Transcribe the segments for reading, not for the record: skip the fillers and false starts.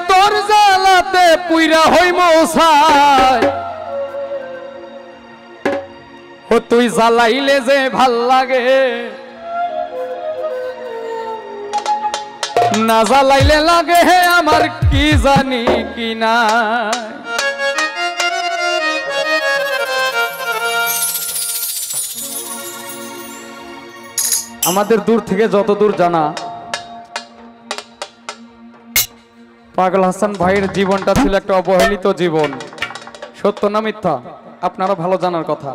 তোর জ্বালাতে পুইরা হই মৌসাই ও তুই জ্বালাইলে যে ভাল লাগে না জ্বালাইলে লাগে হে আমার কি জানি কি না আমাদের দূর থেকে যত দূর জানা পাগল হাসান ভাইয়ের জীবনটা ছিল একটা অবহেলিত জীবন সত্য না মিথ্যা আপনারা ভালো জানার কথা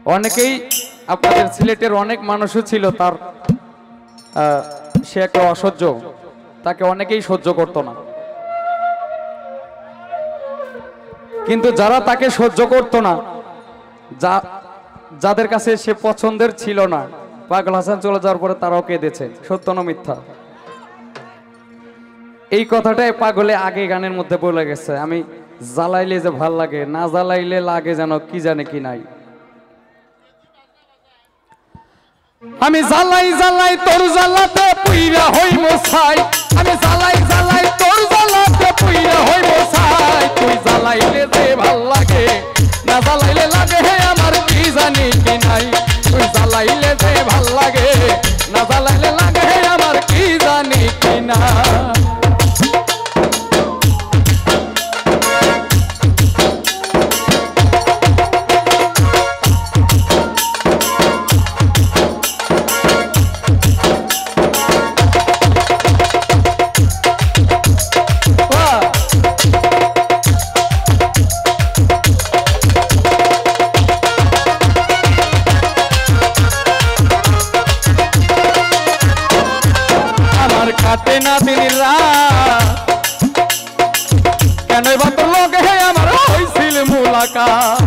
অনেকেই আপনাদের সিলেটের অনেক মানুষও ছিল তার সে একটা অসহ্য তাকে অনেকেই সহ্য করতো না কিন্তু যারা তাকে সহ্য করতো না যাদের কাছে সে পছন্দের ছিল না পাগল হাসান চলে যাওয়ার পরে তারাও কেঁদেছে সত্য না মিথ্যা এই কথাটাই পাগলে আগে গানের মধ্যে বলে গেছে আমি জ্বালাইলে যে ভাল লাগে না জ্বালাইলে লাগে যেন কি জানে কি নাই আমি জ্বালাই জ্বালাই তোর জ্বালাতে পুইরা হই মশাই আমি জ্বালাই জ্বালাই তোর জ্বালাতে পুইরা হই মশাই তুই জ্বালাইলে যে ভাল লাগে না জ্বালাইলে লাগে হে আমার কি জানি কি নাই তুই জ্বালাইলে যে ভাল লাগে না জ্বালাইলে লাগে হে আমার কি জানি কি না কাটে না দিন রাত কেন বাত লগে হে আমার হইছিল মুলাকাত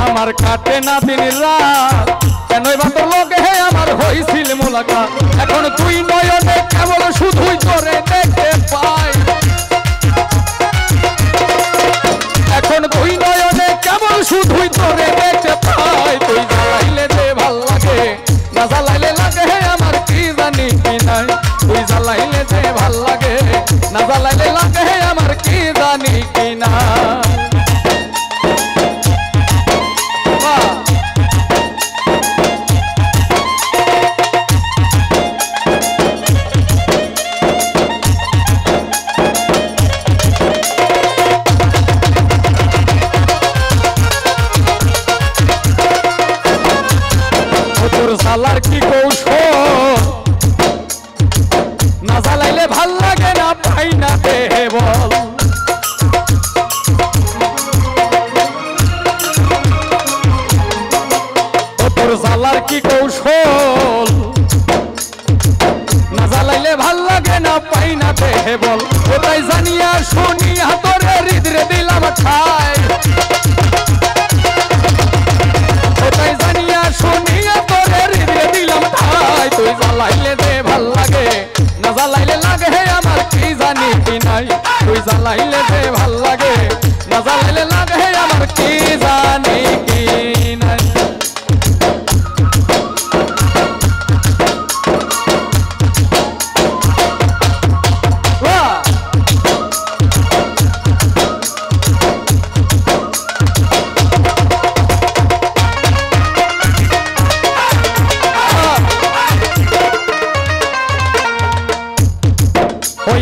আমার কাটে না দিন রাত কেন বাত লগে হে আমার হইছিল মুলাকাত এখন তুই নয়নে কেবল শুধুই তোরে দেখতে পাই এখন তুই নয়নে কেবল শুধুই তোরে দেখতে পাই তুই জ্বালাইলে যে ভাল লাগে না জ্বালাইলে লাগে হে আমার কি জানি কি নাই তুই জ্বালাইলে যে ভাল লাগে না জ্বালাইলে লাগে হে আমার কি জানি কি না জ্বালার কি কৌশল না জ্বালাইলে ভাল লাগে না পাই না দেহে বল তোর জ্বালার কি কৌশল না জ্বালাইলে ভাল লাগে না পাই না দেহে বল ওটাই জানিয়া শুনিয়া তোরে হৃদরে দিলাম ঠাই ওটাই জানিয়া শুনিয়া তোরে হৃদরে দিলাম ঠাই তুই জ্বালাইলে যে ভাল লাগে না জ্বালাইলে লাগে হে আমার কি জানি কি নাই তুই জ্বালাইলে যে ভাল লাগে না জ্বালাইলে লাগে হে আমার কি জানি কি নাই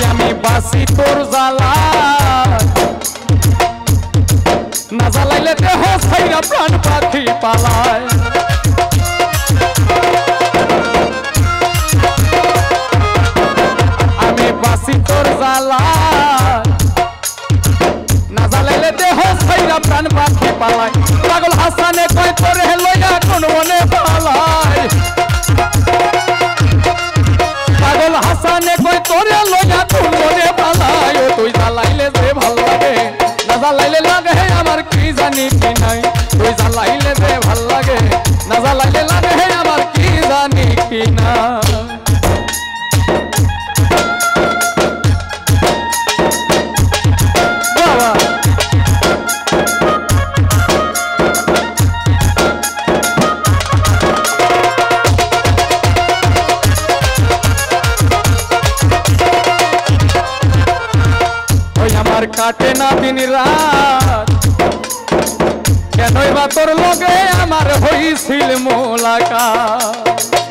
আমি বাসি তোর জ্বালা না জ্বালাইলে দেহ ছাইরা প্রাণ পাখি পালায় আমি বাসি তোর জ্বালা না জ্বালাইলে দেহ ছাইরা প্রাণ পাখি পালায় পাগল হাসানে কয় তোরে লইয়া কোন মনে পালায় পাগল হাসানে কয় তোরে লইয়া কোন মনে পালায় তুই জ্বালাইলে যে ভাল লাগে না জ্বালাইলে লাগে আমার কি জানি কি নাই তুই জ্বালাইলে যে ভাল কাটে না দিন রাত কেনই বা তোর লগে আমার হইছিল মোলাকাত